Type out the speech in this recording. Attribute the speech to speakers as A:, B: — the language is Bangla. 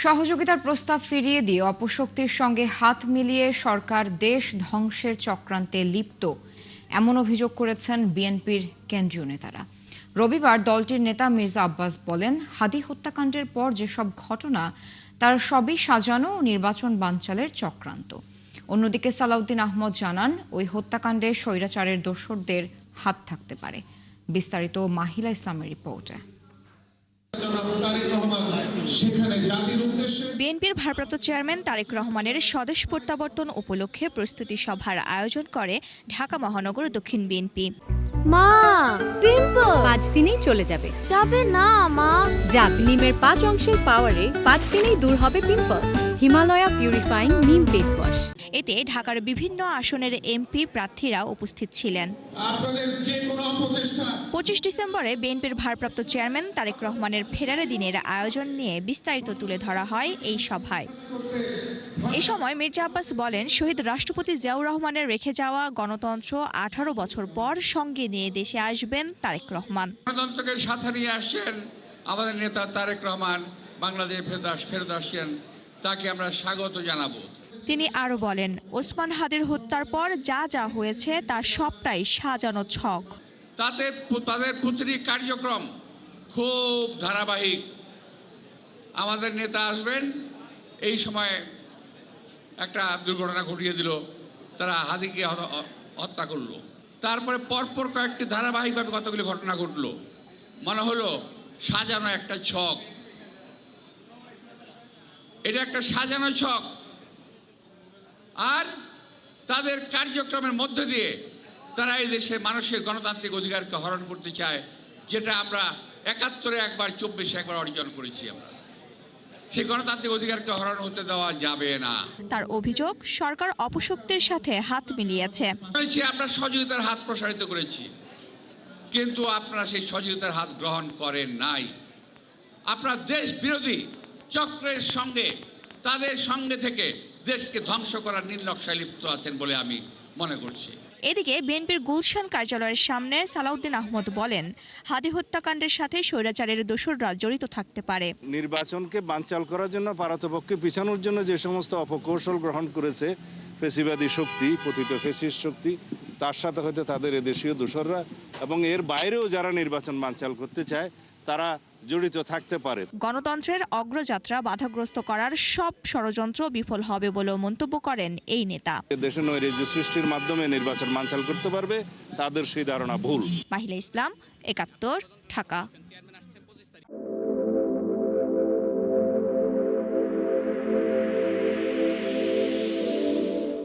A: সহযোগিতার প্রস্তাব ফিরিয়ে দিয়ে অপশক্তির সঙ্গে হাত মিলিয়ে সরকার দেশ ধ্বংসের চক্রান্তে লিপ্ত এমন অভিযোগ করেছেন বিএনপির কেন্দ্রীয় নেতারা। রবিবার দলটির নেতা মির্জা আব্বাস বলেন, হাদি হত্যাকাণ্ডের পর যেসব ঘটনা তার সবই সাজানো ও নির্বাচন বানচালের চক্রান্ত। অন্যদিকে সালাউদ্দিন আহমদ জানান, ওই হত্যাকাণ্ডে স্বৈরাচারের দোসরদের হাত থাকতে পারে। বিস্তারিত মাহিলা ইসলামের রিপোর্টে।
B: বিএনপির ভারপ্রাপ্ত চেয়ারম্যান তারেক রহমানের স্বদেশ প্রত্যাবর্তন উপলক্ষে প্রস্তুতি সভার আয়োজন করে ঢাকা মহানগর দক্ষিণ বিএনপি।
C: মা, পিম্পল
D: 5 দিনেই চলে যাবে।
C: যাবে না মা।
D: যাক, নিমের 5 অংশের পাওয়ারে 5 দিনেই দূর হবে পিম্পল। হিমালয়া পিউরিফাইং নিম ফেস ওয়াশ।
B: এতে ঢাকার বিভিন্ন আসনের এমপি প্রার্থীরা উপস্থিত ছিলেন। 25 ডিসেম্বরে বিএনপির ভারপ্রাপ্ত চেয়ারম্যান তারেক রহমানের ফেরারে দিনের আয়োজন নিয়ে বিস্তারিত তুলে ধরা হয় এই সভায়। এ সময় মির্জা আব্বাস বলেন, শহীদ রাষ্ট্রপতি জিয়াউর রহমানের রেখে যাওয়া গণতন্ত্র 18 বছর পর সঙ্গে নিয়ে দেশে আসবেন তারেক রহমান।
E: গণতন্ত্রকে সাথে নিয়ে আসছেন আমাদের নেতা তারেক রহমান, বাংলাদেশ ফেরত আসছেন, তাকে আমরা স্বাগত জানাবো।
B: তিনি আরো বলেন, ওসমান হাদির হত্যার পর যা যা হয়েছে তার সবটাই সাজানো ছক।
E: তাদের প্রতিটি কার্যক্রম খুব ধারাবাহিক। আমাদের নেতা আসবেন, এই সময় একটা দুর্ঘটনা ঘটিয়ে দিল, তারা হাদিকে হত্যা করলো। তারপরে পরপর কয়েকটি ধারাবাহিকভাবে কতগুলি ঘটনা ঘটলো, মনে হলো সাজানো একটা ছক। এটা একটা সাজানো ছক, আর তাদের কার্যক্রমের মধ্য দিয়ে তারা এই দেশে মানুষের গণতান্ত্রিক অধিকারকে হরণ করতে চায়, যেটা আমরা 71-এ একবার, 24-এ একবার অর্জন করেছি। আমরা সেই গণতান্ত্রিক অধিকারকে হরণ হতে দেওয়া যাবে না।
B: তার অভিযোগ, সরকার অপশক্তির সাথে হাত মিলিয়েছে।
E: আমরা সহযোগিতার হাত প্রসারিত করেছি, কিন্তু আপনারা সেই সহযোগিতার হাত গ্রহণ করেন নাই। আপনারা দেশ বিরোধী চক্রের সঙ্গে, তাদের সঙ্গে থেকে দেশকে ধ্বংস করার নির্লক্ষ্যে লিপ্ত আছেন বলে আমি মনে করছি।
B: এদিকে বিএনপির গুলশান কার্যালয়ের সামনে সালাউদ্দিন আহমদ বলেন, হাদি হত্যাকাণ্ডের সাথে স্বৈরাচারের দোসররা জড়িত থাকতে পারে।
F: নির্বাচনকে বানচাল করার জন্য, পারতপক্ষে পিছানোর জন্য যে সমস্ত অপকৌশল গ্রহণ করেছে ফেসিবাদী শক্তি, পতিত ফেসিস্ট শক্তি, তার সাথে হয়তো তাদের এদেশীয় দোসররা এবং এর বাইরেও যারা নির্বাচন বানচাল করতে চায় তারা জড়িত থাকতে পারে।
B: গণতন্ত্রের অগ্রযাত্রা বাধাগ্রস্ত করার সব ষড়যন্ত্র বিফল হবে বলেও মন্তব্য করেন এই নেতা।
F: দেশে নৈরাজ্য সৃষ্টির মাধ্যমে নির্বাচন বানচাল করতে পারবে, তাদের সেই ধারণা ভুল।
B: মাহিলা ইসলাম, 71, ঢাকা।